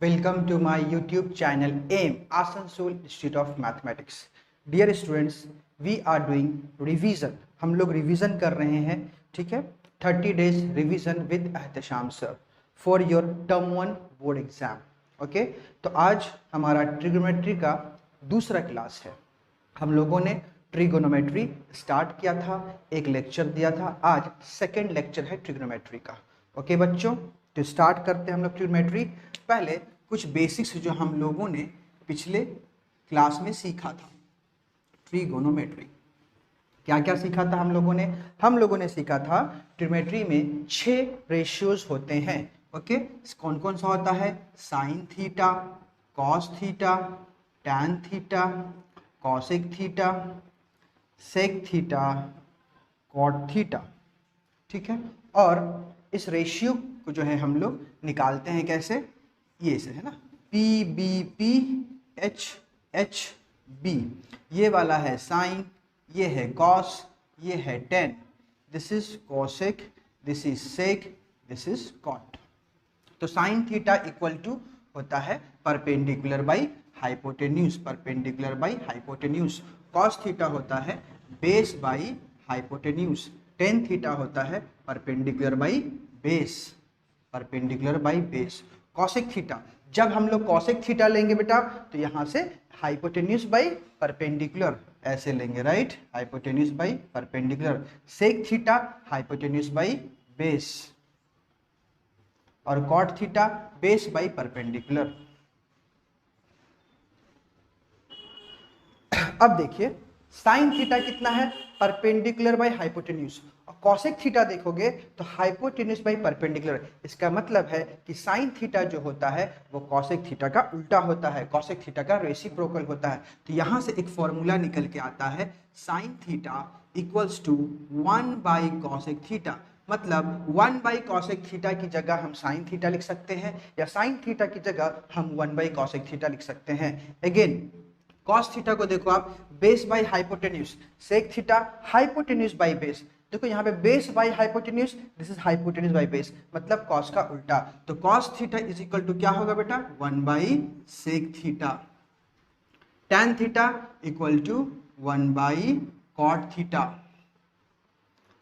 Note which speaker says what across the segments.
Speaker 1: Welcome to my YouTube channel AIM Asansol Institute of Mathematics. Dear students, we are doing revision. हम लोग revision कर रहे हैं, ठीक है। 30 days revision with Ehtesham sir for your term 1 board exam. Okay, तो आज हमारा ट्रिगोनोमेट्री का दूसरा क्लास है। हम लोगों ने ट्रिगोनोमेट्री स्टार्ट किया था, एक लेक्चर दिया था, आज सेकेंड लेक्चर है ट्रिगोनोमेट्री का। ओके बच्चों, तो स्टार्ट करते हैं हम लोग ट्रिगोनोमेट्री। पहले कुछ बेसिक्स जो हम लोगों ने पिछले क्लास में सीखा था। ट्रिगोनोमेट्री क्या क्या सीखा था हम लोगों ने सीखा था ट्रिगोनोमेट्री में 6 रेशियोज होते हैं। ओके, कौन कौन सा होता है? Sine theta, cos theta, tan theta, cosec theta, sec theta, cot theta, ठीक है। और इस रेशियो को जो है हम लोग निकालते हैं कैसे? ये से है ना, P B P H H B. ये वाला है साइन, ये है कॉस, ये है tan. This is cosec, this is sec, this is cot. तो साइन थीटा इक्वल टू होता है perpendicular by hypotenuse, perpendicular by hypotenuse. Cos theta होता है base by hypotenuse. Tan theta होता है perpendicular by base, perpendicular by base. Cosec theta, जब हम लोग कॉसेक थीटा लेंगे बेटा तो यहाँ से हाइपोटेन्यूज बाई परपेंडिकुलर ऐसे लेंगे, right, hypotenuse by perpendicular. Sec theta hypotenuse by base, और cot theta base by perpendicular. अब देखिए साइन थीटा कितना है? Perpendicular by hypotenuse. और कॉसेक थीटा देखोगे तो हाइपोटेन्यूज बाई परपेंडिकुलर। इसका मतलब है कि साइन थीटा जो होता है वो कॉसेक थीटा का उल्टा होता है, कॉसेक थीटा का रेसिप्रोकल होता है। तो यहां से एक फॉर्मूला निकल के आता है, sine theta equals to 1 by cosec theta. मतलब 1 बाई कॉसेक थीटा की जगह हम साइन थीटा लिख सकते हैं, या साइन थीटा की जगह हम 1 बाई कॉसेक थीटा लिख सकते हैं। अगेन कॉस थीटा को देखो आप, base by hypotenuse. Sec theta hypotenuse by base. देखो यहाँ पे base by hypotenuse, this is hypotenuse by base, मतलब कॉस का उल्टा। तो cos theta is equal to क्या होगा बेटा? 1 by sec theta. Tan theta equal to 1 by cot theta.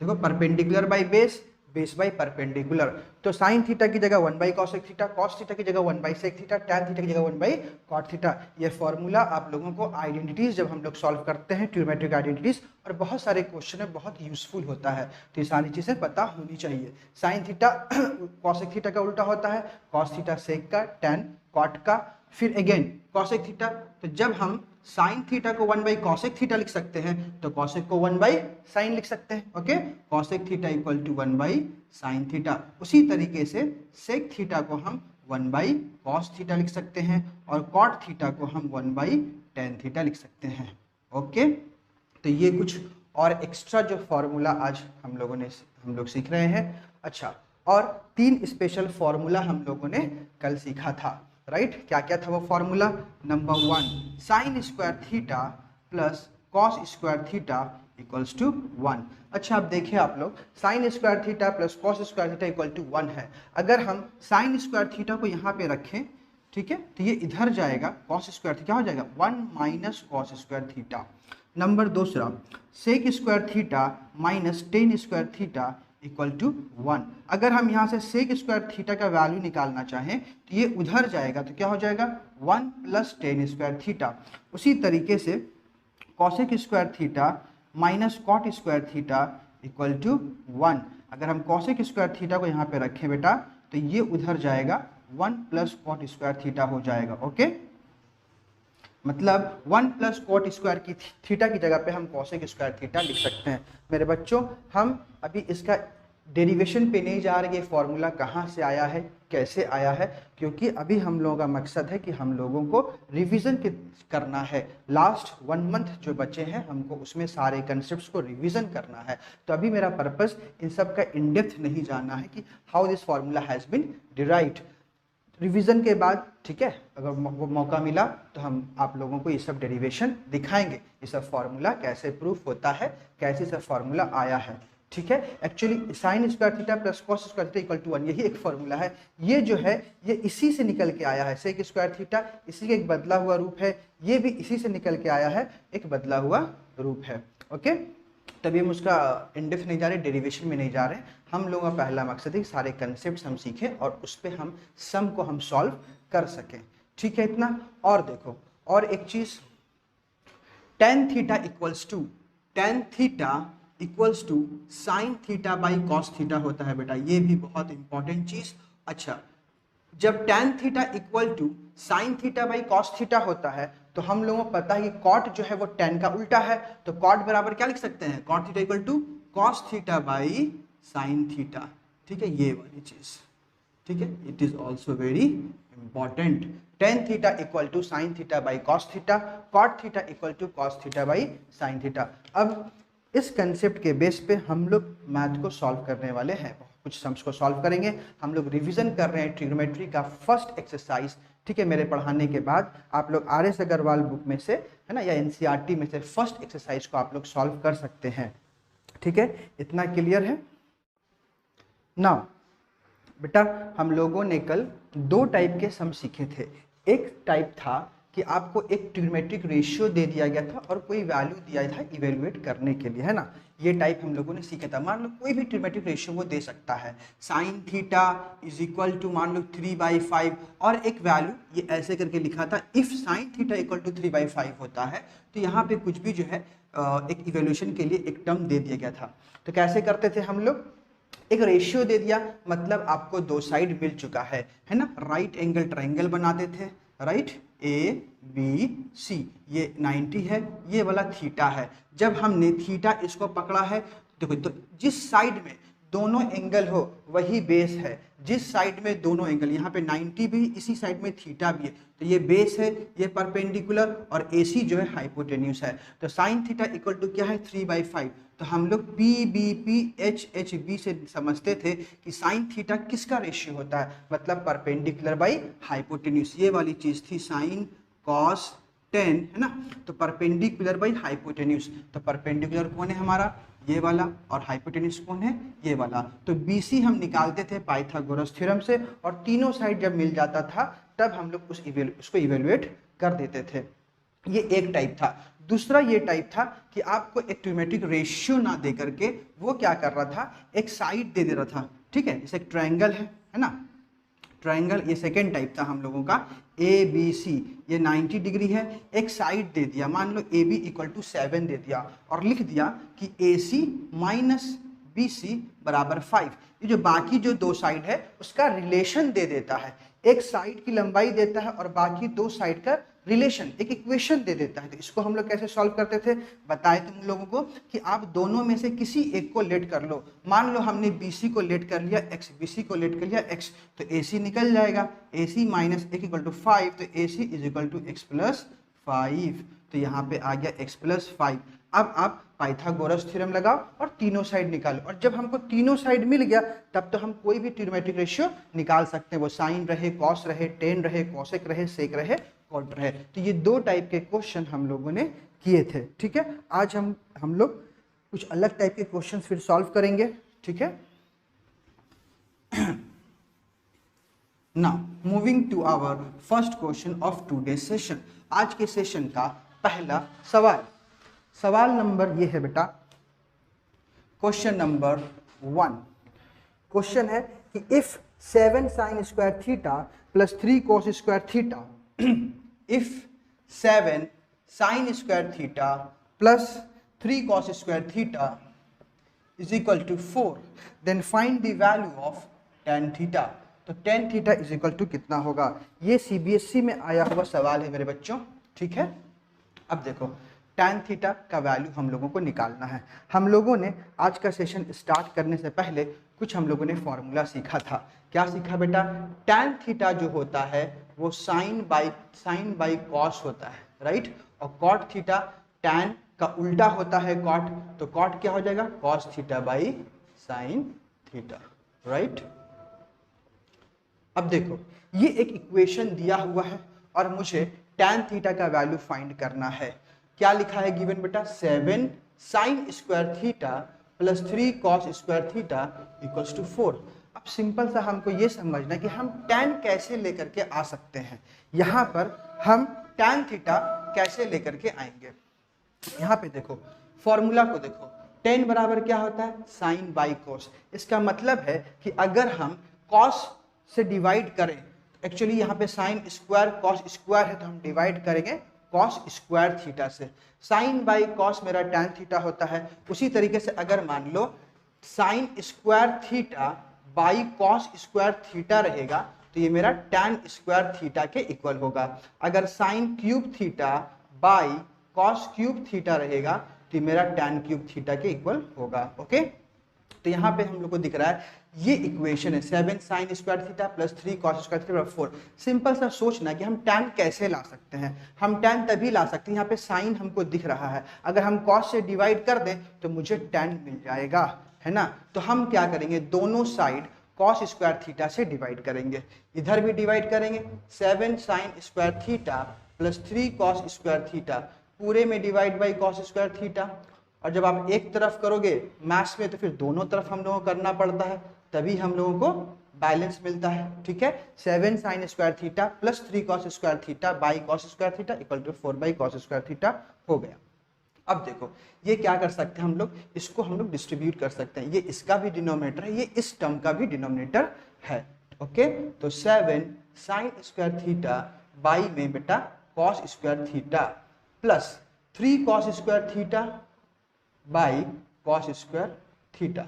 Speaker 1: देखो perpendicular by base, base by perpendicular. तो साइन थीटा की जगह 1 by cosec theta, cos theta की जगह 1 by sec theta, tan theta की जगह 1 बाई कॉट थीटा। ये formula आप लोगों को आइडेंटिटीज जब हम लोग सॉल्व करते हैं, ट्रिगोनोमेट्रिक आइडेंटिटीज और बहुत सारे क्वेश्चन में बहुत यूजफुल होता है। तो ये सारी चीजें पता होनी चाहिए। साइन थीटा कॉसेक थीटा का उल्टा होता है, कॉस थीटा सेक का, टैन कॉट का। फिर अगेन कॉसेक थीटा, तो जब हम साइन थीटा को 1 बाई कॉसेक थीटा लिख सकते हैं तो कॉसेक को 1 बाई साइन लिख सकते हैं। Okay, cosec theta equal to 1 by sine theta. उसी तरीके से सेक थीटा को हम 1 बाई कॉस थीटा लिख सकते हैं, और कॉट थीटा को हम 1 बाई टेन थीटा लिख सकते हैं। ओके, तो ये कुछ और एक्स्ट्रा जो फॉर्मूला आज हम लोग सीख रहे हैं। अच्छा, और 3 स्पेशल फॉर्मूला हम लोगों ने कल सीखा था, राइट। क्या क्या था वो formula? Number 1, sine square theta plus cos square theta equals to 1। अच्छा, अब देखिए आप लोग, sine square theta plus cos square theta equal to 1 है। अगर हम साइन स्क्वायर थीटा को यहाँ पे रखें, ठीक है, तो ये इधर जाएगा, कॉस स्क्वायर थीटा क्या हो जाएगा? 1 minus cos square theta. Number दूसरा, sec square theta minus tan square theta equal to 1। अगर हम यहाँ से सेक स्क्वायर थीटा का वैल्यू निकालना चाहें तो ये उधर जाएगा, तो क्या हो जाएगा? 1 प्लस टेन स्क्वायर थीटा। उसी तरीके से cosec square theta minus cot square theta equal to 1। अगर हम कॉसेक स्क्वायर थीटा को यहाँ पे रखें बेटा तो ये उधर जाएगा, 1 प्लस कॉट स्क्वायर थीटा हो जाएगा। ओके, मतलब 1 प्लस कॉट स्क्वायर की थीटा की जगह पे हम कॉसेक स्क्वायर थीटा लिख सकते हैं। मेरे बच्चों, हम अभी इसका डेरिवेशन पे नहीं जा रहे, ये फॉर्मूला कहाँ से आया है, कैसे आया है, क्योंकि अभी हम लोगों का मकसद है कि हम लोगों को रिवीजन करना है। लास्ट 1 मंथ जो बचे हैं हमको उसमें सारे कंसेप्ट्स को रिवीजन करना है। तो अभी मेरा पर्पस इन सब का इन डेप्थ नहीं जानना है कि how this formula has been derived. Revision के बाद, ठीक है, अगर वो मौका मिला तो हम आप लोगों को ये सब डेरिवेशन दिखाएंगे, ये सब फॉर्मूला कैसे प्रूफ होता है, कैसे सब फॉर्मूला आया है। ठीक है। Actually sine square theta plus cos square theta equal to 1, यही एक फॉर्मूला है। ये जो है ये इसी से निकल के आया है, सेक स्क्वायर थीटा इसी का एक बदला हुआ रूप है, ये भी इसी से निकल के आया है, एक बदला हुआ रूप है। ओके, तभी हम उसका इंडेप्थ नहीं जा रहे, डेरिवेशन में नहीं जा रहे। हम लोगों का पहला मकसद है सारे कंसेप्ट हम सीखें और उस पर हम सम को हम सॉल्व कर सकें। ठीक है इतना। और देखो और एक चीज, tan theta equals to sine theta by cos theta होता है बेटा, ये भी बहुत इंपॉर्टेंट चीज। अच्छा, जब tan theta equal to sine theta by cos theta होता है तो हम लोगों को पता है कि कॉट जो है वो tan का उल्टा है, तो कॉट बराबर क्या लिख सकते हैं, cot theta equal to cos theta by sine theta. ठीक है, ये वाली चीज। ठीक है, it is also very important. tan theta equal to sine theta by cos theta, cot theta equal to cos theta by sine theta. अब इस concept के बेस पे हम लोग मैथ को सॉल्व करने वाले हैं, कुछ सम्स को सॉल्व करेंगे। हम लोग रिवीजन कर रहे हैं ट्रिग्नोमेट्री का फर्स्ट एक्सरसाइज। ठीक है, मेरे पढ़ाने के बाद आप लोग RS अग्रवाल बुक में से है ना या NCERT में से फर्स्ट एक्सरसाइज को आप लोग सॉल्व कर सकते हैं। ठीक है, इतना क्लियर है ना बेटा। हम लोगों ने कल दो टाइप के सम सीखे थे। एक टाइप था कि आपको एक ट्रिग्नोमेट्रिक रेशियो दे दिया गया था और कोई वैल्यू दिया था इवेल्युएट करने के लिए, है ना। ये टाइप हम लोगों ने सीखा था। मान लो कोई भी ट्रिग्नोमेट्रिक रेशियो वो दे सकता है, sine theta is equal to मान लो 3/5, और एक वैल्यू ये ऐसे करके लिखा था, if sine theta equal to 3/5 होता है तो यहाँ पे कुछ भी जो है एक इवेल्यूशन के लिए एक टर्म दे दिया गया था। तो कैसे करते थे हम लोग, एक रेशियो दे दिया, मतलब आपको दो साइड मिल चुका है ना। राइट एंगल ट्रायंगल बनाते थे, राइट, ABC, ये 90 है, ये वाला थीटा है। जब हमने थीटा इसको पकड़ा है, देखो तो जिस साइड में दोनों एंगल हो वही बेस है। जिस साइड में दोनों एंगल, यहाँ पे 90 भी, इसी साइड में थीटा भी है, तो ये बेस है, ये परपेंडिकुलर, और AC जो है हाइपोटेन्यूस है। तो साइन थीटा इक्वल टू क्या है, 3/5। तो हम लोग PBP HHB से समझते थे कि साइन थीटा किसका रेशियो होता है, मतलब परपेंडिकुलर बाई हाइपोटेन्यूस। ये वाली चीज थी साइन कॉस tan, है ना। तो परपेंडिकुलर बाई हाइपोटेन्यूस, तो परपेंडिकुलर कौन है हमारा, ये वाला, और हाइपोटेन्यूस कौन है, ये वाला। तो BC हम निकालते थे पाइथागोरस थ्योरम से, और तीनों साइड जब मिल जाता था तब हम लोग उसको इवेल्युएट कर देते थे। ये एक टाइप था। दूसरा ये टाइप था कि आपको एक ट्रिग्नोमेट्रिक रेशियो ना दे करके वो क्या कर रहा था, एक साइड दे रहा था। ठीक है, जैसे एक ट्रायंगल है ना, ट्रायंगल, ये सेकेंड टाइप था हम लोगों का। ABC ये 90 डिग्री है, एक साइड दे दिया, मान लो AB इक्वल टू 7 दे दिया, और लिख दिया कि AC माइनस BC बराबर 5। ये जो बाकी जो दो साइड है उसका रिलेशन दे देता है, एक साइड की लंबाई देता है और बाकी दो साइड का रिलेशन, एक इक्वेशन दे देता है। तो इसको हम लोग कैसे सॉल्व करते थे, बताए तुम लोगों को कि आप दोनों में से किसी एक को लेट कर लो। मान लो हमने BC को लेट कर लिया x, BC को लेट कर लिया x, तो AC निकल जाएगा, AC माइनस 1 इक्वल टू 5, तो AC is equal to x plus 5। तो यहाँ पे आ गया x प्लस 5। अब आप पाइथागोरस थ्योरम लगाओ और तीनों साइड निकालो, और जब हमको तीनों साइड मिल गया तब तो हम कोई भी ट्रिग्नोमेट्रिक रेशियो निकाल सकते हैं, वो साइन रहे, कॉस रहे, टेन रहे, कॉसेक रहे, सेक रहे, कॉट रहे। तो ये दो टाइप के क्वेश्चन हम लोगों ने किए थे। ठीक है, आज हम लोग कुछ अलग टाइप के क्वेश्चन फिर सॉल्व करेंगे। ठीक है, now moving to our first question of today session. आज के सेशन का पहला सवाल नंबर ये है बेटा, क्वेश्चन नंबर 1। क्वेश्चन है कि if 7 sine square theta plus 3 cos square theta, if 7 sine square theta plus 3 cos square theta is equal to 4, then find the value of tan theta. तो tan theta is equal to कितना होगा, ये CBSE में आया हुआ सवाल है मेरे बच्चों। ठीक है, अब देखो tan थीटा का वैल्यू हम लोगों को निकालना है। हम लोगों ने आज का सेशन स्टार्ट करने से पहले कुछ हम लोगों ने फॉर्मूला सीखा था। क्या सीखा बेटा, tan थीटा जो होता है वो साइन बाई कॉस होता है, राइट, और cot थीटा tan का उल्टा होता है cot, तो cot क्या हो जाएगा, cos theta by sine theta, right. अब देखो ये एक इक्वेशन दिया हुआ है और मुझे tan थीटा का वैल्यू फाइंड करना है। क्या लिखा है गिवन बेटा, 7 sine square theta plus 3 cos square theta equals to 4। अब सिंपल सा हमको ये समझना है कि हम tan कैसे लेकर के आ सकते हैं। यहाँ पर हम tan थीटा कैसे लेकर के आएंगे। यहाँ पे देखो फॉर्मूला को देखो, tan बराबर क्या होता है, साइन बाई कॉस। इसका मतलब है कि अगर हम कॉस से डिवाइड करें, एक्चुअली यहाँ पे साइन स्क्वायर कॉस स्क्वायर है तो हम डिवाइड करेंगे कॉस स्क्वायर थीटा से। साइन बाई कॉस मेरा tan थीटा होता है। उसी तरीके से अगर मान लो sine square theta by cos square theta रहेगा तो ये मेरा tan स्क्वायर थीटा के इक्वल होगा। अगर sine cube theta by cos cube theta रहेगा तो ये मेरा tan क्यूब थीटा के इक्वल होगा। ओके, तो यहाँ पे हम लोग को दिख रहा है ये इक्वेशन है 7 sine square theta plus 3 cos square theta 4। Simple सा सोचना कि हम tan कैसे ला सकते हैं। हम tan तभी ला सकते हैं, यहाँ पे साइन हमको दिख रहा है, अगर हम कॉस से डिवाइड कर दें तो मुझे tan मिल जाएगा, है ना। तो हम क्या करेंगे, दोनों साइड कॉस स्क्वायर थीटा से डिवाइड करेंगे, इधर भी डिवाइड करेंगे 7 sine square theta plus 3 cos square theta, पूरे में divide by cos square theta. और जब आप एक तरफ करोगे मैथ्स में तो फिर दोनों तरफ हम लोगों को करना पड़ता है, तभी हम लोगों को बैलेंस मिलता है। ठीक है, 7 sine square theta plus 3 cos square theta by cos square theta equal to 4 by cos square theta हो गया। अब देखो ये क्या कर सकते हैं हम लोग, इसको हम लोग डिस्ट्रीब्यूट कर सकते हैं, ये इसका भी डिनोमिनेटर है, ये इस टर्म का भी डिनोमिनेटर है। ओके, तो 7 साइन स्क्वायर थीटा बाई में बेटा cos square theta plus 3 cos square theta by cos square theta.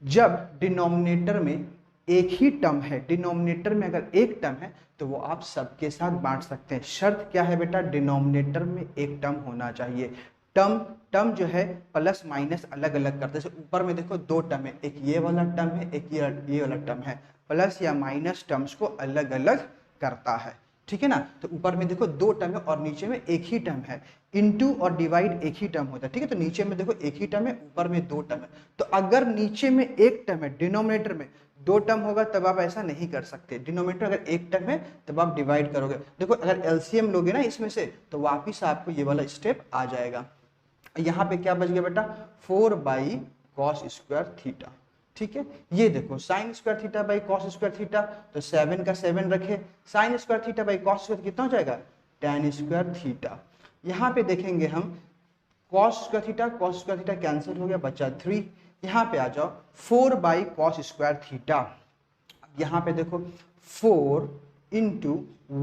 Speaker 1: जब डिनोमिनेटर में एक ही टर्म है, डिनोमिनेटर में अगर एक टर्म है तो वो आप सबके साथ बांट सकते हैं। शर्त क्या है बेटा, डिनोमिनेटर में एक टर्म होना चाहिए। टर्म जो है प्लस माइनस अलग अलग करते हैं, जैसे ऊपर में देखो दो टर्म है, एक ये वाला टर्म है, एक ये वाला टर्म है, प्लस या माइनस टर्म्स को अलग अलग करता है। ठीक है ना, तो ऊपर में देखो दो टर्म है और नीचे में एक ही टर्म है, इनटू और डिवाइड एक ही टर्म होता है। ठीक है, तो नीचे में देखो एक ही टर्म है, ऊपर में दो टर्म है। तो अगर नीचे में एक टर्म है, डिनोमिनेटर में दो टर्म होगा तब आप ऐसा नहीं कर सकते। डिनोमिनेटर अगर एक टर्म है तब आप डिवाइड करोगे। देखो अगर एलसीएम लोगे ना इसमें से तो वापिस आपको ये वाला स्टेप आ जाएगा। यहाँ पे क्या बच गया बेटा, 4 बाई कॉस स्क्वायर थीटा। ठीक है, ये देखो sign square theta by cos square theta, तो 7 का 7 रखे, sign square theta by cos square कितना हो जाएगा, tan स्क्वायर थीटा। यहाँ पे देखेंगे हम कॉस स्क्वायर थीटा कैंसिल हो गया, बचा 3। यहाँ पे आ जाओ 4 बाई कॉस स्क्वायर थीटा। यहाँ पे देखो 4 into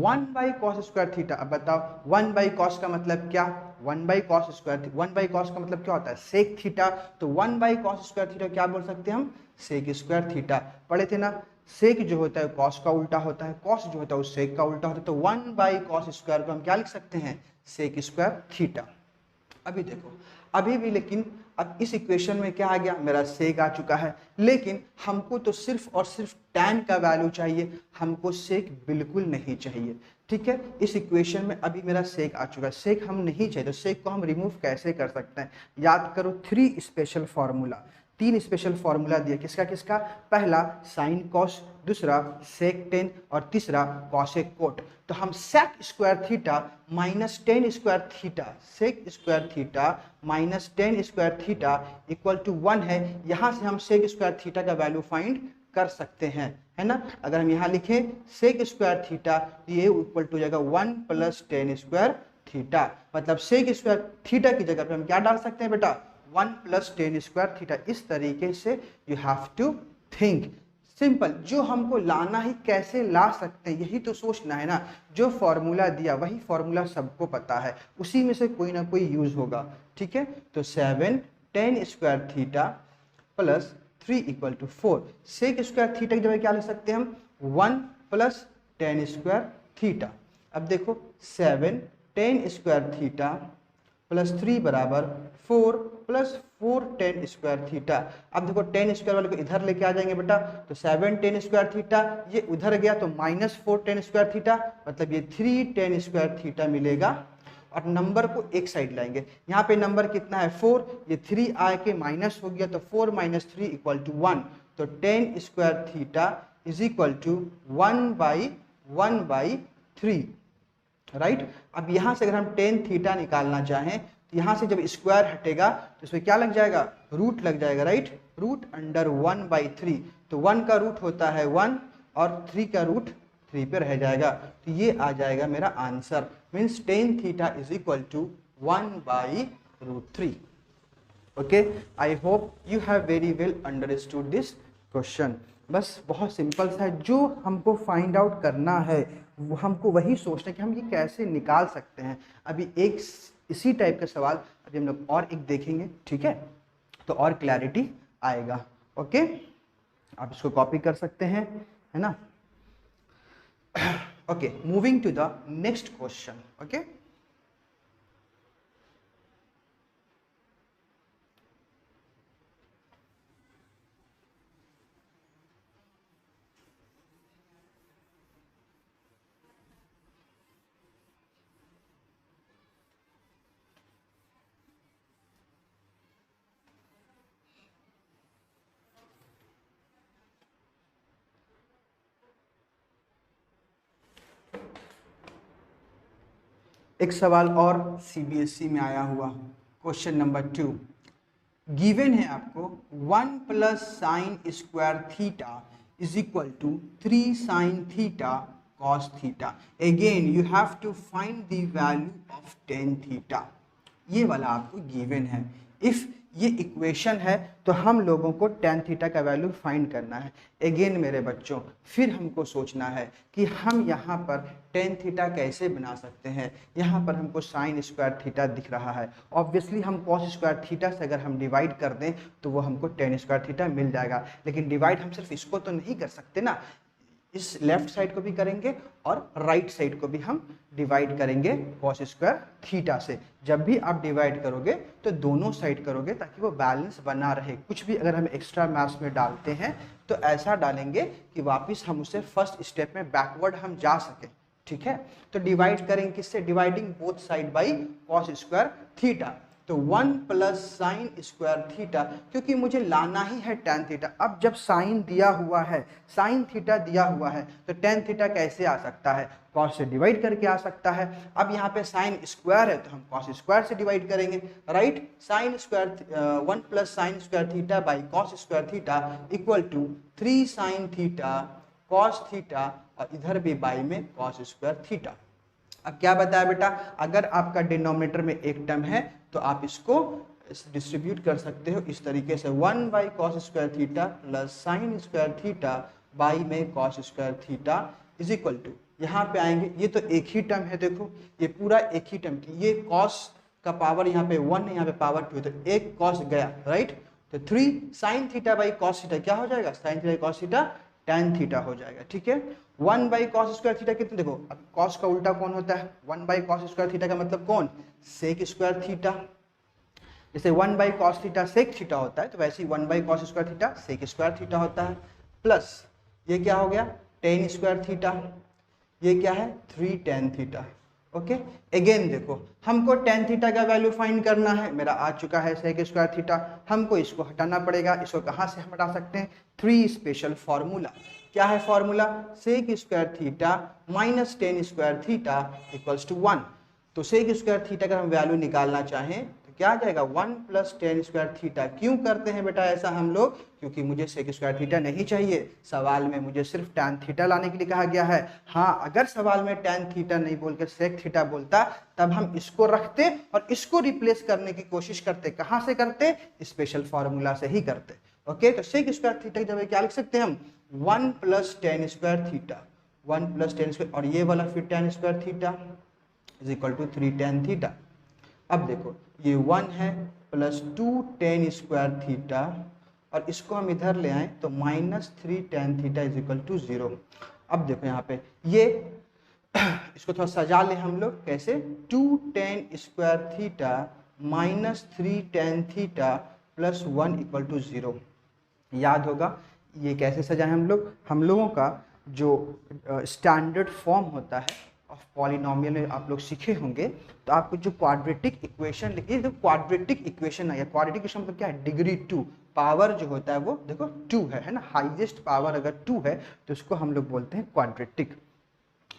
Speaker 1: 1 by cos square theta. अब बताओ 1 बाई कॉस का मतलब क्या, 1 by cos square, 1 by cos का मतलब क्या होता है, सेक थीटा। तो 1 बाई कॉस स्क्वायर थीटा क्या बोल सकते हैं हम, सेक स्क्वायर थीटा। पढ़े थे ना, सेक जो होता है कॉस का उल्टा होता है, कॉस जो होता है वो सेक का उल्टा होता है। तो 1 बाई कॉस स्क्वायर को हम क्या लिख सकते हैं, सेक स्क्वायर थीटा। अभी देखो अभी भी, लेकिन अब इस इक्वेशन में क्या आ गया, मेरा सेक आ चुका है, लेकिन हमको तो सिर्फ और सिर्फ tan का वैल्यू चाहिए, हमको सेक बिल्कुल नहीं चाहिए। ठीक है, इस इक्वेशन में अभी मेरा सेक आ चुका है, सेक हम नहीं चाहिए, तो सेक को हम रिमूव कैसे कर सकते हैं। याद करो 3 स्पेशल फॉर्मूला, 3 स्पेशल फॉर्मूला दिया, किसका किसका, पहला साइन कॉस, दूसरा सेक टेन और तीसरा कॉसेक कोट। तो हम sec square theta minus tan square theta, sec square theta minus tan square theta equal to 1 है। यहाँ से हम सेक स्क्वायर थीटा का वैल्यू फाइंड कर सकते हैं, है ना। अगर हम यहाँ लिखें सेक स्क्वायर थीटा, ये इक्वल टू जाएगा 1 प्लस टेन स्क्वायर थीटा। मतलब सेक स्क्वायर थीटा की जगह पे हम क्या डाल सकते हैं बेटा, 1 प्लस टेन स्क्वायर थीटा। इस तरीके से you have to think simple, जो हमको लाना ही कैसे ला सकते हैं यही तो सोचना है ना। जो फॉर्मूला दिया वही फॉर्मूला सबको पता है, उसी में से कोई ना कोई यूज होगा। ठीक है, तो 7 tan square theta plus 3 equal to 4। Sec square theta की जगह क्या लिख सकते हैं हम, 1 प्लस टेन स्क्वायर थीटा। अब देखो 7 टेन स्क्वायर थीटा प्लस 3 बराबर 4 प्लस 4 टेन स्क्वायर थीटा। अब देखो टेन स्क्वायर वाले को इधर लेके आ जाएंगे बेटा, तो 7 टेन स्क्वायर थीटा ये उधर गया तो माइनस 4 टेन स्क्वायर थीटा, मतलब ये 3 टेन स्क्वायर थीटा मिलेगा। और नंबर को एक साइड लाएंगे, यहाँ पे नंबर कितना है 4, ये 3 आके माइनस हो गया, तो 4 माइनस 3 इक्वल टू 1। तो tan square theta is equal to 1/3, right. अब यहाँ से अगर हम टेन थीटा निकालना चाहें तो यहाँ से जब स्क्वायर हटेगा तो इसमें क्या लग जाएगा, रूट लग जाएगा, राइट, रूट अंडर 1/3। तो 1 का रूट होता है 1 और 3 का रूट 3 पे रह जाएगा। तो ये आ जाएगा मेरा answer, means tan theta is equal to 1/√3। Okay, I hope you have very well understood this question. बस बहुत सिंपल सा है, जो हमको फाइंड आउट करना है वो हमको वही सोचना है कि हम ये कैसे निकाल सकते हैं। अभी एक इसी टाइप का सवाल अभी हम लोग और एक देखेंगे, ठीक है, तो और क्लैरिटी आएगा। ओके, आप इसको कॉपी कर सकते हैं, है ना। Okay, moving to the next question. Okay, एक सवाल और सीबीएसई में आया हुआ, क्वेश्चन नंबर 2। गिवन है आपको 1 plus sine square theta is equal to 3 sine theta cos theta. Again you have to find the value of tan theta. ये वाला आपको गिवन है। इफ ये इक्वेशन है तो हम लोगों को tan थीटा का वैल्यू फाइंड करना है। अगेन मेरे बच्चों, फिर हमको सोचना है कि हम यहाँ पर tan थीटा कैसे बना सकते हैं। यहाँ पर हमको साइन स्क्वायर थीटा दिख रहा है, ऑब्वियसली हम कॉस स्क्वायर थीटा से अगर हम डिवाइड कर दें तो वो हमको tan स्क्वायर थीटा मिल जाएगा। लेकिन डिवाइड हम सिर्फ इसको तो नहीं कर सकते ना, इस लेफ्ट साइड को भी करेंगे और राइट साइड को भी हम डिवाइड करेंगे कॉस स्क्वायर थीटा से। जब भी आप डिवाइड करोगे तो दोनों साइड करोगे ताकि वो बैलेंस बना रहे। कुछ भी अगर हम एक्स्ट्रा मैथ्स में डालते हैं तो ऐसा डालेंगे कि वापस हम उसे फर्स्ट स्टेप में बैकवर्ड हम जा सकें, ठीक है। तो डिवाइड करेंगे किससे, dividing both side by cos square theta. तो 1 प्लस साइन स्क्वायर थीटा, क्योंकि मुझे लाना ही है tan थीटा। अब जब साइन दिया हुआ है, साइन थीटा दिया हुआ है, तो tan थीटा कैसे आ सकता है, कॉस से डिवाइड करके आ सकता है। अब यहाँ पे साइन स्क्वायर है तो हम कॉस स्क्वायर से डिवाइड करेंगे, right. Sine square 1 plus sine square theta by cos square theta equal to 3 sine theta cos theta, और इधर भी बाई में कॉस स्क्वायर थीटा। अब क्या बताया बेटा, अगर आपका डिनोमिनेटर में एक टर्म है तो आप इसको डिस्ट्रीब्यूट कर सकते हो इस तरीके से, 1 by cos square theta plus sine square theta by में cos square theta is equal to, यहाँ पे आएंगे, ये तो एक ही टर्म है, देखो ये पूरा एक ही टर्म की, ये कॉस का पावर यहाँ पे 1 है, यहाँ पे पावर 2 है, तो एक कॉस गया, राइट। तो 3 sine theta by cos theta क्या हो जाएगा, sign theta cos theta tan theta हो जाएगा, ठीक है। 1 बाई कॉस स्क्वायर थीटा कितने, देखो अब कॉस का उल्टा कौन होता है, 1 बाई कॉस स्क्वायर थीटा का मतलब कौन, सेक स्क्वायर थीटा। जैसे 1 by cos theta sec theta होता है तो वैसे ही 1 by cos square theta sec square theta होता है। प्लस ये क्या हो गया, tan स्क्वायर थीटा, ये क्या है 3 tan थीटा। ओके, अगेन देखो हमको tan थीटा का वैल्यू फाइंड करना है, मेरा आ चुका है सेक स्क्वायर थीटा, हमको इसको हटाना पड़ेगा। इसको कहाँ से हम हटा सकते हैं, 3 स्पेशल फार्मूला। क्या है formula, sec square theta minus tan square theta equals to 1। तो सेक स्क्वायर थीटा का हम वैल्यू निकालना चाहें तो क्या आ जाएगा, 1 प्लस tan स्क्वायर थीटा। क्यों करते हैं बेटा ऐसा हम लोग, क्योंकि मुझे सेक स्क्वायर थीटा नहीं चाहिए, सवाल में मुझे सिर्फ tan थीटा लाने के लिए कहा गया है। हाँ, अगर सवाल में tan थीटा नहीं बोल के सेक थीटा बोलता तब हम इसको रखते और इसको रिप्लेस करने की कोशिश करते। कहाँ से करते, स्पेशल फार्मूला से ही करते। ओके, तो सेक स्क्वायर थीटा की जगह क्या लिख सकते हैं हम, 1 plus tan square theta, 1 plus tan square, और ये वाला फिर tan square theta is equal to 3 tan theta. अब देखो ये 1 है प्लस 2 tan स्क्वायर थीटा, और इसको हम इधर ले आए तो minus 3 tan theta is equal to 0। अब देखो यहाँ पे ये इसको थोड़ा सजा ले हम लोग, कैसे, 2 tan square theta minus 3 tan theta plus 1 equal to 0। याद होगा ये कैसे सजाएं हम लोगों का जो स्टैंडर्ड फॉर्म होता है ऑफ पॉलिनोमियल में आप लोग सीखे होंगे। तो आपको जो क्वाड्रेटिक इक्वेशन लिखिए, तो क्वाड्रेटिक इक्वेशन है, क्वाड्रेटिक इक्वेशन मतलब क्या है, डिग्री 2, पावर जो होता है वो देखो 2 है ना, हाईएस्ट पावर अगर 2 है तो उसको हम लोग बोलते हैं क्वाड्रेटिक।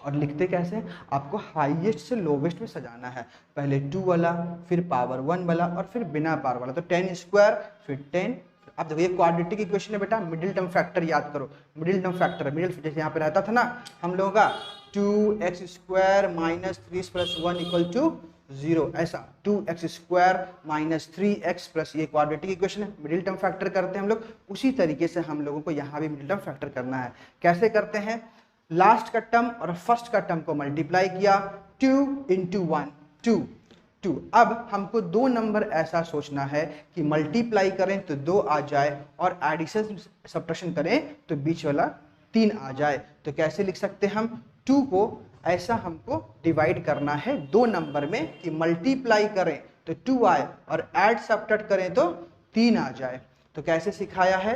Speaker 1: और लिखते कैसे हैं, आपको हाईएस्ट से लोवेस्ट में सजाना है, पहले 2 वाला, फिर पावर 1 वाला और फिर बिना पावर वाला, तो 10 स्क्वायर फिर 10। अब देखो ये क्वाड्रेटिक इक्वेशन है बेटा, मिडिल टर्म फैक्टर याद करो, मिडिल टर्म फैक्टर, मिडिल जैसे यहाँ पे रहता था ना हम लोगों का 2x square minus 3 plus 1 equal to 0, ऐसा 2x square minus 3x plus, ये क्वाड्रेटिक इक्वेशन है, मिडिल टर्म फैक्टर करते हैं हम लोग। उसी तरीके से हम लोगों को यहाँ भी मिडिल टर्म फैक्टर करना है। कैसे करते हैं, लास्ट का टर्म और फर्स्ट का टर्म को मल्टीप्लाई किया, 2 इंटू 1 2। अब हमको दो नंबर ऐसा सोचना है कि मल्टीप्लाई करें तो 2 आ जाए और एडिशन सब्ट्रैक्शन करें तो बीच वाला 3 आ जाए। तो कैसे लिख सकते हैं हम, 2 को ऐसा हमको डिवाइड करना है दो नंबर में कि मल्टीप्लाई करें तो 2 आए और ऐड सब्ट्रैक्ट करें तो 3 आ जाए। तो कैसे सिखाया है,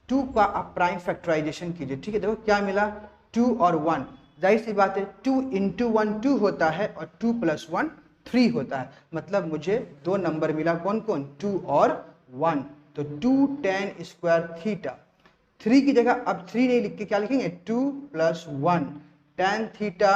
Speaker 1: 2 का आप प्राइम फैक्टराइजेशन कीजिए, ठीक है। देखो क्या मिला, 2 और 1, जाहिर सी बात है 2 इंटू 1 2 होता है और 2 प्लस 1 3 होता है, मतलब मुझे दो नंबर मिला, कौन कौन, 2 और 1। तो 2 tan स्क्वायर थीटा, 3 की जगह अब 3 नहीं लिख के क्या लिखेंगे, 2 प्लस 1 tan थीटा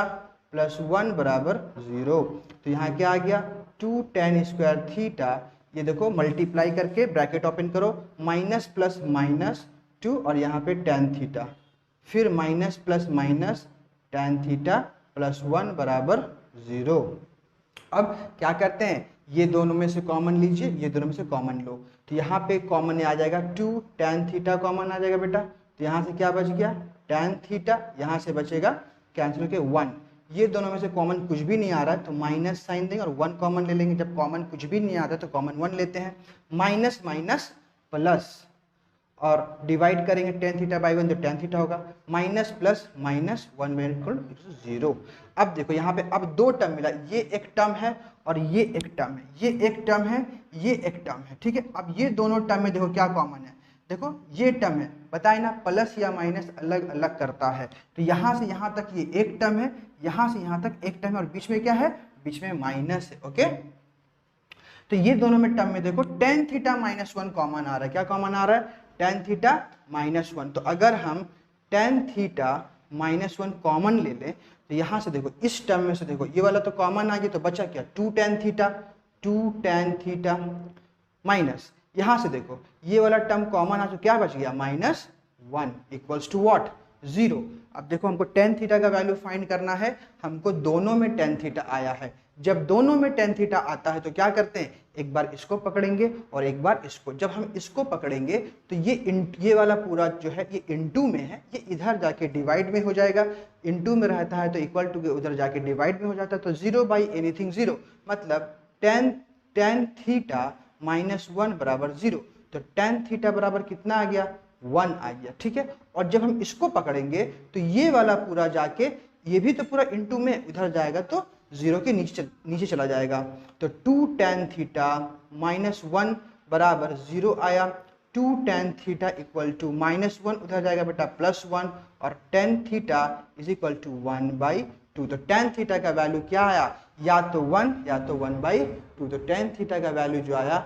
Speaker 1: प्लस 1 बराबर 0। तो यहाँ क्या आ गया, 2 tan स्क्वायर थीटा, ये देखो मल्टीप्लाई करके ब्रैकेट ओपन करो, माइनस प्लस माइनस 2 और यहाँ पे tan थीटा, फिर minus plus minus tan theta plus 1 बराबर 0। अब क्या करते हैं, ये दोनों में से कॉमन लीजिए, ये दोनों में से कॉमन लो, तो यहाँ पे कॉमन आ जाएगा 2 tan थीटा कॉमन आ जाएगा बेटा। तो यहाँ से क्या बच गया, tan थीटा, यहाँ से बचेगा कैंसिल होके 1। ये दोनों में से कॉमन कुछ भी नहीं आ रहा है तो माइनस साइन देंगे और 1 कॉमन ले लेंगे। जब कॉमन कुछ भी नहीं आता तो कॉमन 1 लेते हैं, माइनस माइनस प्लस और डिवाइड करेंगे tan थीटा बाई 1 तो tan थीटा होगा, माइनस प्लस माइनस 1 इक्वल 0। अब देखो यहाँ पे अब दो टर्म मिला, ये एक टर्म है और ये एक टर्म है, ये एक टर्म है, ये एक टर्म है, ठीक है। अब ये दोनों टर्म में देखो क्या कॉमन है, देखो ये टर्म है, बताए ना प्लस या माइनस अलग अलग करता है, तो यहाँ से यहाँ तक ये एक टर्म है, यहाँ से यहाँ तक एक टर्म है और बीच में क्या है, बीच में माइनस है, ओके। तो ये दोनों में टर्म में देखो tan थीटा माइनस 1 कॉमन आ रहा है, क्या कॉमन आ रहा है, tan थीटा माइनस 1। तो अगर हम tan थीटा माइनस 1 कॉमन ले लें तो यहाँ से देखो इस टर्म में से देखो ये वाला तो कॉमन आ गया, तो बचा क्या, 2 tan थीटा माइनस, यहाँ से देखो ये वाला टर्म कॉमन आ तो क्या बच गया, माइनस 1 इक्वल्स टू व्हाट, 0। अब देखो हमको tan थीटा का वैल्यू फाइंड करना है, हमको दोनों में tan थीटा आया है। जब दोनों में tan थीटा आता है तो क्या करते हैं, एक बार इसको पकड़ेंगे और एक बार इसको। जब हम इसको पकड़ेंगे तो ये वाला पूरा जो है ये इनटू में है, ये इधर जाके डिवाइड में हो जाएगा, इनटू में रहता है तो इक्वल टू के उधर जाके डिवाइड में हो जाता है, तो 0 बाई एनीथिंग 0, मतलब tan थीटा माइनस 1 बराबर 0। तो tan थीटा बराबर कितना आ गया, 1 आ गया, ठीक है। और जब हम इसको पकड़ेंगे तो ये वाला पूरा जाके ये भी तो पूरा इनटू में उधर जाएगा तो 0 के नीचे चला जाएगा। तो 2 tan थीटा माइनस 1 बराबर 0 आया, 2 tan theta equal to minus 1 उधर जाएगा बेटा प्लस 1 और tan theta is equal to 1/2। तो tan थीटा का वैल्यू क्या आया, या तो 1 या तो 1/2। तो tan थीटा का वैल्यू जो आया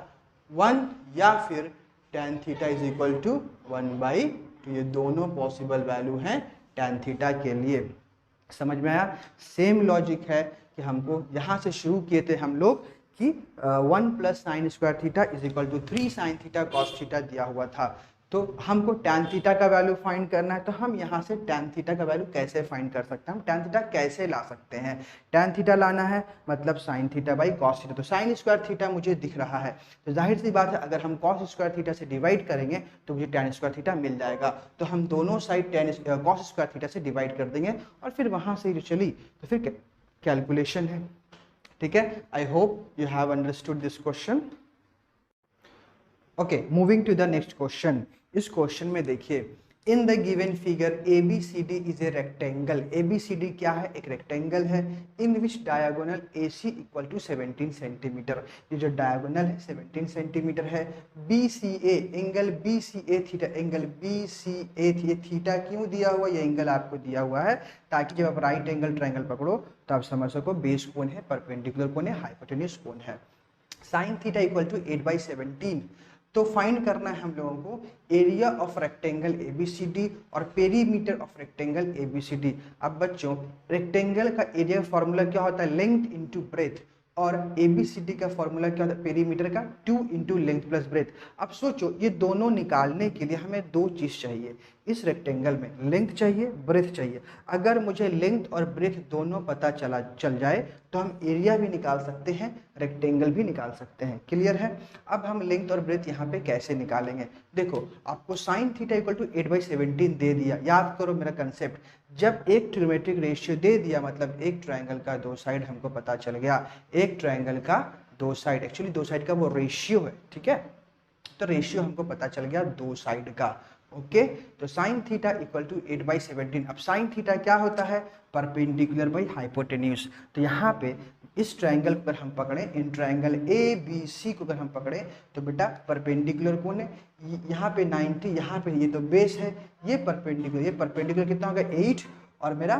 Speaker 1: 1 या फिर tan theta is equal to 1/2। ये दोनों पॉसिबल वैल्यू हैं tan थीटा के लिए। समझ में आया, सेम लॉजिक है कि हमको यहाँ से शुरू किए थे हम लोग कि 1 plus sine square theta is equal to 3 sine theta cos theta दिया हुआ था, तो हमको tan थीटा का वैल्यू फाइंड करना है। तो हम यहाँ से tan थीटा का वैल्यू कैसे फाइंड कर सकते हैं, हम tan थीटा कैसे ला सकते हैं, tan थीटा लाना है मतलब sign theta by cos theta. तो साइन स्क्वायर थीटा मुझे दिख रहा है तो जाहिर सी बात है अगर हम कॉस स्क्वायर थीटा से डिवाइड करेंगे तो मुझे tan स्क्वायर थीटा मिल जाएगा। तो हम दोनों साइड कॉस स्क्वायर थीटा से डिवाइड कर देंगे और फिर वहाँ से जो चली तो फिर कैलकुलेशन है, ठीक है। I hope you have understood this question. Okay, moving to the next question. इस क्वेश्चन में देखिए, in the given figure ABCD is a rectangle. ABCD क्या है, एक रेक्टेंगल है, in which diagonal AC equal to 17 centimetre. ये जो diagonal है 17 सेंटीमीटर है। BCA angle BCA theta, angle BCA theta क्यों दिया हुआ, ये एंगल आपको दिया हुआ है ताकि जब आप राइट एंगल ट्रायंगल पकड़ो तो आप समझ सको बेस कोण है, परपेंडिकुलर कोण है, हाइपोटेन्यूज कोण है। साइन थीटा इक्वल टू 8/17, तो फाइंड करना है हम लोगों को एरिया ऑफ रेक्टेंगल ABCD और पेरीमीटर ऑफ रेक्टेंगल ABCD। अब बच्चों रेक्टेंगल का एरिया फॉर्मूला क्या होता है, लेंथ इंटू ब्रेथ, और ABCD का फॉर्मूला क्या होता है, पेरीमीटर का 2 इंटू लेंथ प्लस ब्रेथ। अब सोचो ये दोनों निकालने के लिए हमें दो चीज़ चाहिए, इस रेक्टेंगल में लेंथ चाहिए, ब्रेथ चाहिए। अगर मुझे लेंथ और ब्रेथ दोनों पता चल जाए तो हम एरिया भी निकाल सकते हैं, रेक्टेंगल भी निकाल सकते हैं। क्लियर है? अब हम लेंथ और ब्रेथ यहाँ पे कैसे निकालेंगे? देखो आपको साइन थीटा इक्वल टू 8/17 दे दिया। याद करो मेरा कंसेप्ट, जब एक ट्रिग्नोमेट्रिक रेशियो दे दिया मतलब एक ट्रायंगल का दो साइड हमको पता चल गया। एक ट्रायंगल का दो साइड, एक्चुअली दो साइड का वो रेशियो है, ठीक है? तो रेशियो हमको पता चल गया दो साइड का। ओके, तो साइन थीटा इक्वल टू 8/17। अब साइन थीटा क्या होता है, परपेंडिकुलर बाई हाइपोटेन्यूज। तो यहाँ पे इस ट्रायंगल पर हम पकड़े, इन ट्रायंगल ABC को अगर हम पकड़े तो बेटा परपेंडिकुलर कौन है, यहाँ पे 90, यहाँ पे ये तो बेस है, ये परपेंडिकुलर कितना होगा 8, और मेरा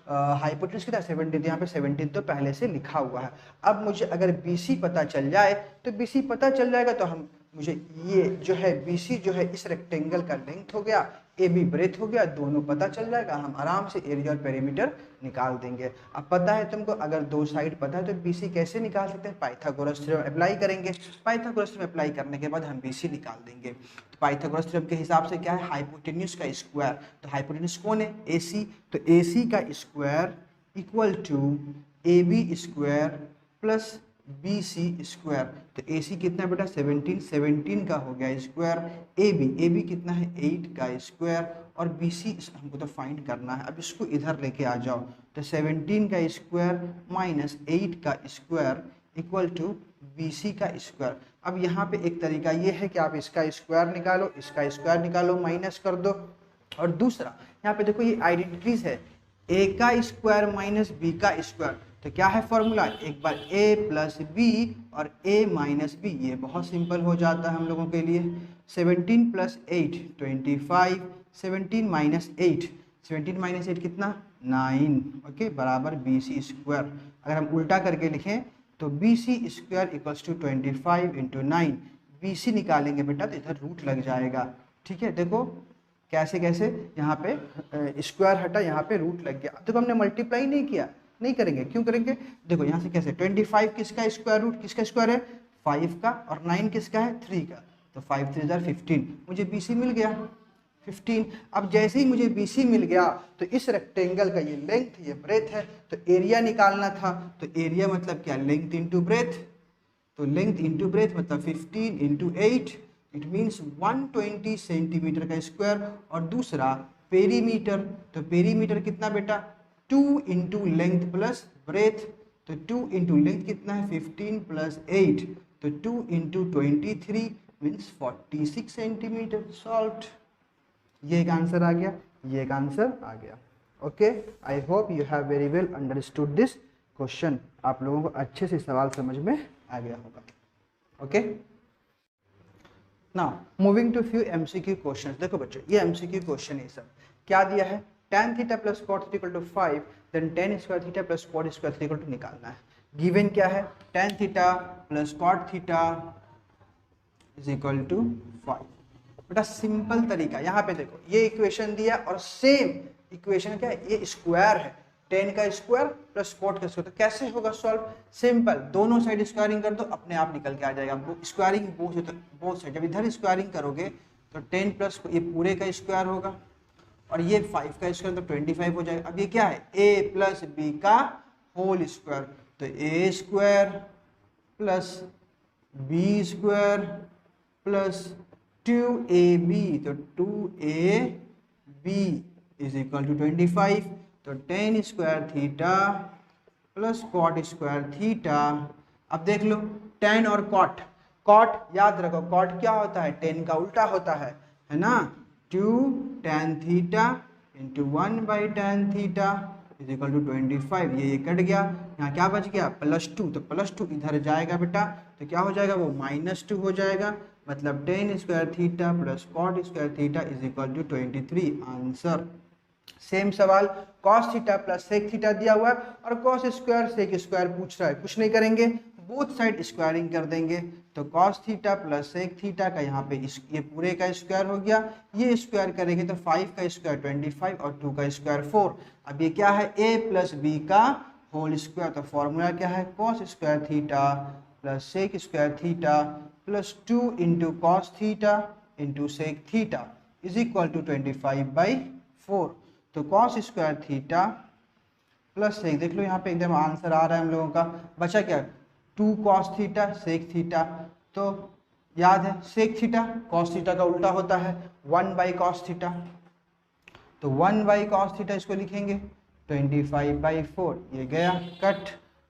Speaker 1: हाइपोटेन्यूज कितना 17, यहाँ पे 17 तो पहले से लिखा हुआ है। अब मुझे अगर BC पता चल जाए तो BC पता चल जाएगा तो हम मुझे ये जो है BC जो है इस रेक्टेंगल का लेंथ हो गया, AB ब्रेथ हो गया, दोनों पता चल जाएगा, हम आराम से एरिया और पेरीमीटर निकाल देंगे। अब पता है तुमको, अगर दो साइड पता है तो BC कैसे निकाल सकते हैं, पाइथागोरस थ्योरम अप्लाई करेंगे। पाइथागोरस थ्योरम अप्लाई करने के बाद हम BC निकाल देंगे। तो पाइथागोरस थ्योरम के हिसाब से क्या है, हाइपोटेन्यूज का स्क्वायर। तो हाइपोटेन्यूज कौन है, AC। तो AC का square equal to AB square plus BC square. तो AC कितना बेटा 17 का हो गया स्क्वायर, AB कितना है 8 का स्क्वायर, और BC हमको तो फाइंड करना है। अब इसको इधर लेके आ जाओ, तो 17 का स्क्वायर माइनस 8 का स्क्वायर इक्वल टू BC का स्क्वायर। अब यहाँ पे एक तरीका ये है कि आप इसका स्क्वायर निकालो, इसका स्क्वायर निकालो, माइनस कर दो। और दूसरा यहाँ पे देखो ये आइडेंटिटीज है, A का स्क्वायर माइनस B का स्क्वायर। तो क्या है फॉर्मूला, एक बार A प्लस B और A माइनस B, ये बहुत सिंपल हो जाता है हम लोगों के लिए। 17 प्लस 8 25, 17 माइनस 8 कितना 9, ओके, बराबर BC स्क्वायर। अगर हम उल्टा करके लिखें तो BC square equals to 25 into 9। BC निकालेंगे बेटा तो इधर रूट लग जाएगा, ठीक है? देखो कैसे कैसे यहाँ पे स्क्वायर हटा, यहाँ पे रूट लग गया। अब देखो हमने मल्टीप्लाई नहीं किया, नहीं करेंगे, क्यों करेंगे, देखो यहाँ से कैसे 25 किसका स्क्वायर रूट, किसका स्क्वायर है 5 का, और 9 किसका है 3 का, तो 5 3 15, मुझे BC मिल गया 15। अब जैसे ही मुझे BC मिल गया तो इस रेक्टेंगल का ये लेंथ ये ब्रेथ है, तो एरिया निकालना था। तो एरिया मतलब क्या, लेंथ इंटू ब्रेथ। तो लेंथ इंटू ब्रेथ मतलब 15 इंटू 8, इट मीन्स 120 सेंटीमीटर का स्क्वायर। और दूसरा पेरीमीटर, तो पेरीमीटर कितना बेटा 2 इंटू लेंथ प्लस ब्रेथ। तो 2 इंटू लेंथ कितना है 15 प्लस 8, तो 2 इंटू 23 मीन्स 46 सेंटीमीटर। सॉल्व्ड। ये एक आंसर आ गया, ये एक आंसर आ गया। Okay, I hope you have very well understood this question. आप लोगों को अच्छे से सवाल समझ में आ गया होगा। Okay, now moving to few MCQ questions. देखो बच्चों ये MCQ क्वेश्चन है, सब क्या दिया है, tan theta plus cot theta equal to 5, then tan square theta plus cot square theta equal to निकालना है। गिवन क्या है, tan theta plus cot theta is equal to 5। बेटा सिंपल तरीका, यहाँ पे देखो ये इक्वेशन दिया और सेम इक्वेशन क्या है, ये स्क्वायर है, tan का स्क्वायर प्लस cot का स्क्वायर। तो कैसे होगा सॉल्व, सिंपल, दोनों साइड स्क्वायरिंग कर दो, अपने आप निकल के आ जाएगा। स्क्वायरिंग बोथ साइड, जब इधर स्क्वायरिंग करोगे तो 10 प्लस ये पूरे का स्क्वायर होगा, और ये 5 का स्क्वायर तो 25 हो जाएगा। अब ये क्या है, a प्लस b का होल स्क्वायर, तो a square plus b square plus 2ab, तो 2ab इज इक्वल टू 25। तो tan square theta plus cot square theta. अब देख लो tan और cot, cot याद रखो, cot क्या होता है, tan का उल्टा होता है ना, 2 tan theta into 1 by tan theta is equal to 25। ये कट गया, यहाँ क्या बच गया +2, तो +2 इधर जाएगा बेटा, तो क्या हो जाएगा वो -2 हो जाएगा। मतलब tan square theta plus cot square theta is equal to 23। Answer. Same सवाल cos theta plus sec theta दिया हुआ है और cos स्क्वायर sec स्क्वायर पूछ रहा है, कुछ नहीं करेंगे, बोथ साइड स्क्वायरिंग कर देंगे। तो cos theta plus sec theta का यहाँ पे ये पूरे का स्क्वायर हो गया, ये स्क्वायर करेंगे तो 5 का स्क्वायर 25 और 2 का स्क्वायर 4। अब ये क्या है, a प्लस बी का होल स्क्वायर, तो फॉर्मूला क्या है, cos square theta plus sec square theta plus 2 into cos theta into sec theta is equal to 25/4। तो cos square theta plus sec, देख लो यहाँ पे एकदम आंसर आ रहा है हम लोगों का। बचा क्या, 2 कॉस थीटा सेक थीटा, तो याद है सेक थीटा कॉस थीटा का उल्टा होता है 1/cos थीटा, तो 1/cos थीटा इसको लिखेंगे 25/4, ये गया कट।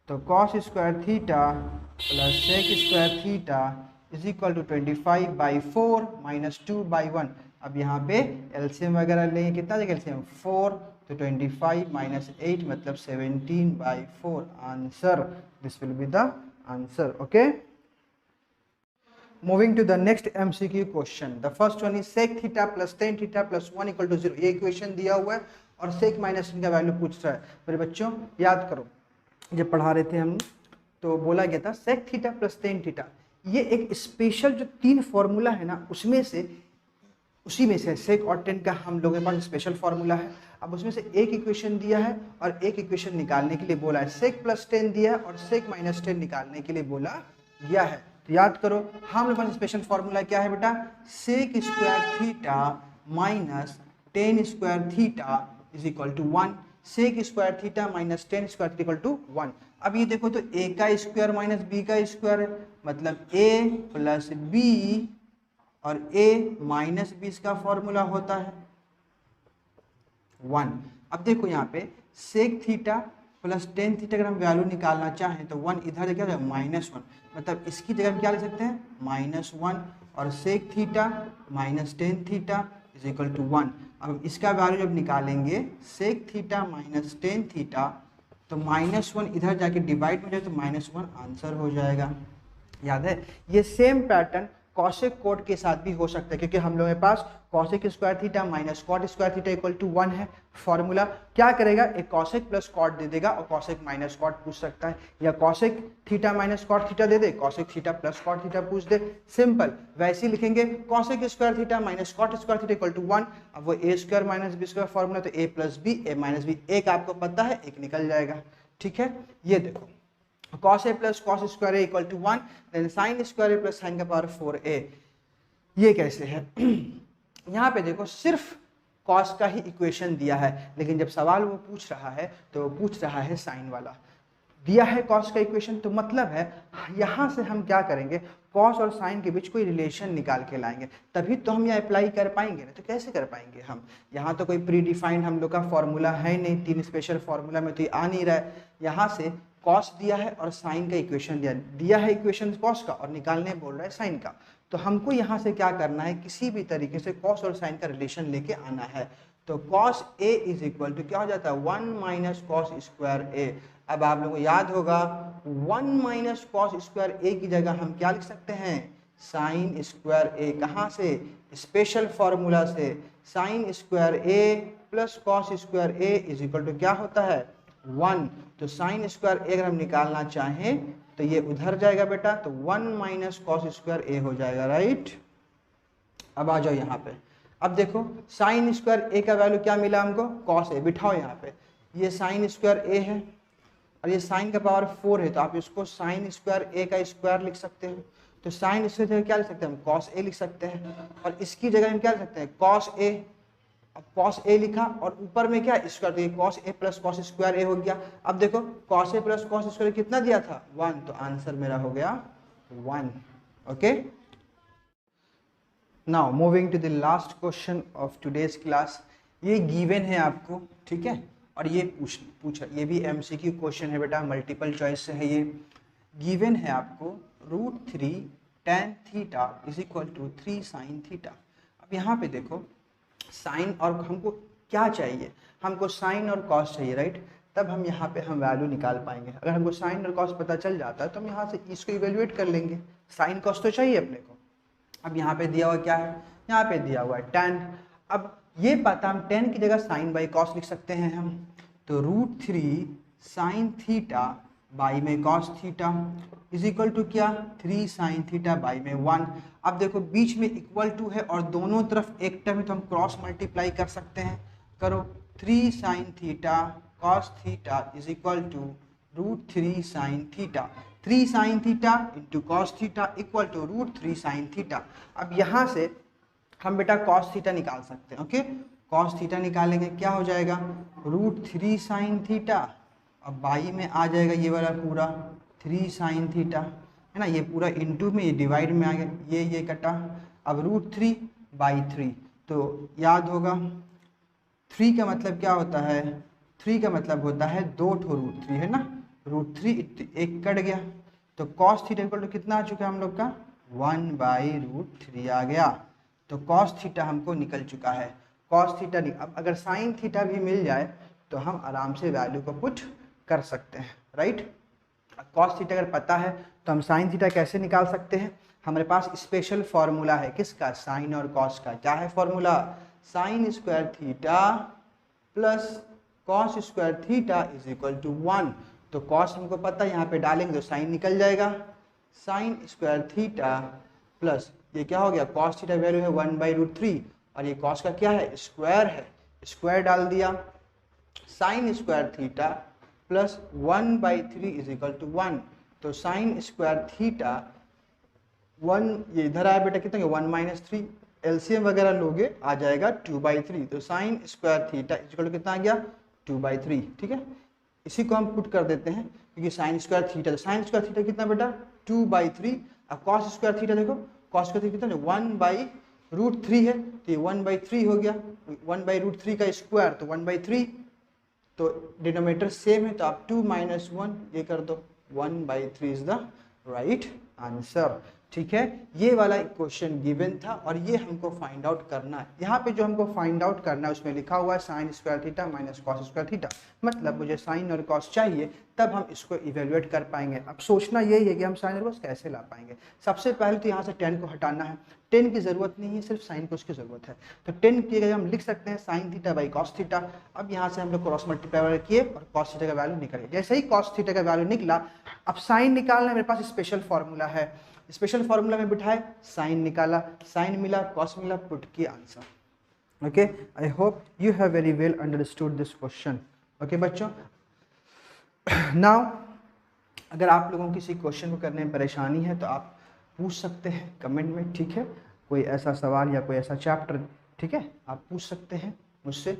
Speaker 1: तो cos square theta plus sec square theta is equal to 25/4 minus 2/1। अब यहाँ पे एलसीएम वगैरह लेंगे, कितना देगा एलसीएम 4, तो 25 माइनस 8 मतलब 17/4 answer, this will be the answer. Okay, moving to the next MCQ question. The first one is sec theta plus tan theta plus 1 equal to 0। ये इक्वेशन दिया हुआ है और सेक माइनस टेन का value पूछ रहा है। मेरे बच्चों याद करो, जब पढ़ा रहे थे हम तो बोला गया था sec theta plus tan theta, ये एक स्पेशल जो 3 फॉर्मूला है ना, उसमें से उसी में से सेक और टेन का हम लोगों के पास स्पेशल फार्मूला है। अब उसमें से एक इक्वेशन दिया है और एक इक्वेशन निकालने के लिए बोला है। सेक प्लस 10 दिया है और सेक माइनस 10 निकालने के लिए बोला गया है। तो याद करो हम लोग का स्पेशल फार्मूला क्या है बेटा, sec square theta minus 10 square theta is equal to 1। Sec square theta minus 10 square equal to 1। अब ये देखो तो a का स्क्वायर माइनस b का स्क्वायर है, मतलब a प्लस b और a माइनस b इसका फॉर्मूला होता है 1। अब देखो यहाँ पे sec theta plus tan theta अगर हम वैल्यू निकालना चाहें तो 1 इधर क्या जाएगा -1, मतलब इसकी जगह हम क्या लिख सकते हैं -1, और sec theta minus tan theta is equal to 1। अब इसका वैल्यू जब निकालेंगे sec theta minus tan theta, तो -1 इधर जाके डिवाइड हो जाए तो -1 आंसर हो जाएगा। याद है, ये सेम पैटर्न कॉसेक कोड के साथ भी हो सकता है, क्योंकि हम लोगों के पास cosec square theta minus cot square theta equal to 1 है। फॉर्मूला क्या करेगा, एक कॉसेक प्लस कॉट दे देगा और कॉसेक माइनस कॉट पूछ सकता है, या cosec theta minus cot theta दे दे, cosec theta plus cot theta पूछ दे, सिंपल। वैसे ही लिखेंगे cosec square theta minus cot square theta equal to 1। अब वो A square minus B square formula, तो A plus B A minus B, एक आपको पता है एक निकल जाएगा। ठीक है, ये देखो cos a plus cos square a equal to 1, देन sin square a plus sin का पावर 4a। ये कैसे है यहाँ पे देखो सिर्फ cos का ही इक्वेशन दिया है, लेकिन जब सवाल वो पूछ रहा है तो वो पूछ रहा है sin वाला। दिया है cos का इक्वेशन, तो मतलब है यहाँ से हम क्या करेंगे, cos और sin के बीच कोई रिलेशन निकाल के लाएंगे, तभी तो हम यहाँ अप्लाई कर पाएंगे ना। तो कैसे कर पाएंगे हम, यहाँ तो कोई प्री डिफाइंड हम लोग का फॉर्मूला है नहीं, 3 स्पेशल फॉर्मूला में तो ये आ नहीं रहा है। यहाँ से cos दिया है और sin का इक्वेशन दिया है इक्वेशन cos का, और निकालने बोल रहा है sin का। तो हमको यहाँ से क्या करना है, किसी भी तरीके से cos और sin का रिलेशन लेके आना है। तो cos a is equal to क्या हो जाता है 1 माइनस कॉस स्क्वायर a। अब आप लोगों को याद होगा 1 माइनस कॉस स्क्वायर a की जगह हम क्या लिख सकते हैं, साइन स्क्वायर a। कहाँ से, स्पेशल फॉर्मूला से, sine square a plus cos square a is equal to क्या होता है 1। तो साइन स्क्वायर a अगर हम निकालना चाहें तो ये उधर जाएगा बेटा, तो 1 माइनस कॉस स्क्वायर a हो जाएगा, राइट। अब आ जाओ यहाँ पे, अब देखो साइन स्क्वायर a का वैल्यू क्या मिला हमको, कॉस a। बिठाओ यहाँ पे, ये साइन स्क्वायर a है और ये साइन का पावर 4 है, तो आप इसको साइन स्क्वायर a का स्क्वायर लिख सकते हो। तो साइन स्क्वायर क्या लिख सकते हैं हम, कॉस a लिख सकते हैं, और इसकी जगह हम क्या लिख सकते हैं कॉस a। अब cos a लिखा और ऊपर में क्या स्क्वायर, तो ये cos a plus cos square a हो गया। अब देखो cos a plus cos square कितना दिया था 1, तो आंसर मेरा हो गया 1। Okay, now moving to the last question of today's class. ये गिवन है आपको, ठीक है, और ये पूछा ये भी एमसीक्यू क्वेश्चन है बेटा, मल्टीपल चॉइस से है। ये गिवन है आपको √3 tan theta is equal to 3 sin थीटा। अब यहाँ पे देखो साइन, और हमको क्या चाहिए, हमको साइन और कॉस चाहिए, राइट। तब हम यहाँ पे हम वैल्यू निकाल पाएंगे। अगर हमको साइन और कॉस पता चल जाता है तो हम यहाँ से इसको इवेल्युएट कर लेंगे। साइन कॉस तो चाहिए अपने को। अब यहाँ पे दिया हुआ क्या है, यहाँ पे दिया हुआ है tan। अब ये पता, हम tan की जगह साइन बाई कॉस लिख सकते हैं हम, तो √3 sin थीटा बाई में cos theta is equal to क्या 3 साइन थीटा बाई में 1। अब देखो बीच में इक्वल टू है और दोनों तरफ एक टर्म है तो हम क्रॉस मल्टीप्लाई कर सकते हैं। करो 3 sine theta cos theta is equal to √3 sine theta. 3 sine theta into cos theta equal to √3 sine theta. अब यहाँ से हम बेटा कॉस थीटा निकाल सकते हैं। ओके, कॉस थीटा निकालेंगे क्या हो जाएगा √3 साइन थीटा। अब बाई में आ जाएगा ये वाला पूरा 3 साइन थीटा है ना, ये पूरा इनटू में ये डिवाइड में आ गया, ये कटा। अब √3/3 तो याद होगा 3 का मतलब क्या होता है, 3 का मतलब होता है 2 ठो √3 है ना, √3 एक कट गया तो कॉस थीटा इक्वल टू कितना आ चुका है हम लोग का 1/√3 आ गया। तो कॉस थीटा हमको निकल चुका है। कॉस थीटा अब अगर साइन थीटा भी मिल जाए तो हम आराम से वैल्यू को पुट कर सकते हैं, राइट। कॉस थीटा अगर पता है तो हम साइन थीटा कैसे निकाल सकते हैं, हमारे पास स्पेशल फॉर्मूला है किसका, साइन और कॉस का। क्या है formula, sine square theta plus cos square theta is equal to 1। तो कॉस हमको पता है, यहाँ पे डालेंगे तो साइन निकल जाएगा, साइन स्क्वायर थीटा प्लस ये क्या हो गया कॉस थीटा वैल्यू है 1/√3 और ये कॉस का क्या है स्क्वायर है, स्क्वायर डाल दिया, sine square theta plus 1/3 is equal to 1। तो साइन स्क्वायर थीटा 1 ये इधर आया बेटा कितना 1 - 3, एलसीएम वगैरह लोगे आ जाएगा 2/3। तो sine square theta is equal to कितना आ गया 2/3। ठीक है, इसी को हम पुट कर देते हैं क्योंकि साइन स्क्वायर थीटा, तो साइन स्क्वायर थीटा कितना बेटा 2/3। अब कॉस स्क्वायर थीटा देखो, कॉस स्क्वायर थीटा कितना 1/√3 है तो ये 1/3 हो गया, 1/√3 का स्क्वायर तो 1/3, तो डिनोमिनेटर सेम है तो आप 2 - 1 ये कर दो, 1/3 इज द राइट आंसर। ठीक है, ये वाला क्वेश्चन गिवन था और ये हमको फाइंड आउट करना है। यहाँ पे जो हमको फाइंड आउट करना है उसमें लिखा हुआ है sign square theta minus cos square theta, मतलब मुझे साइन और कॉस चाहिए तब हम इसको इवेल्युएट कर पाएंगे। अब सोचना यही है कि हम साइन और कॉस कैसे ला पाएंगे। सबसे पहले तो यहाँ से 10 को हटाना है, 10 की जरूरत नहीं है, सिर्फ साइन कॉस की जरूरत है। तो 10 की जगह हम लिख सकते हैं sign theta by cos theta. अब यहाँ से हम लोग क्रॉस मल्टीप्लाई किए और कॉस थीटा का वैल्यू निकले। जैसे ही कॉस थीटा का वैल्यू निकला, अब साइन निकालना मेरे पास स्पेशल फॉर्मूला है, स्पेशल फॉर्मूला में बिठाए साइन निकाला, साइन मिला कॉस मिला, पुट किया answer. Okay, I hope you have very well understood this question. Okay बच्चों, नाउ अगर आप लोगों को किसी क्वेश्चन को करने में परेशानी है तो आप पूछ सकते हैं कमेंट में। ठीक है, कोई ऐसा सवाल या कोई ऐसा चैप्टर, ठीक है, आप पूछ सकते हैं मुझसे,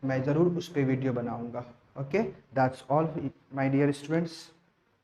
Speaker 1: मैं ज़रूर उस पर वीडियो बनाऊंगा। Okay, that's all my dear students.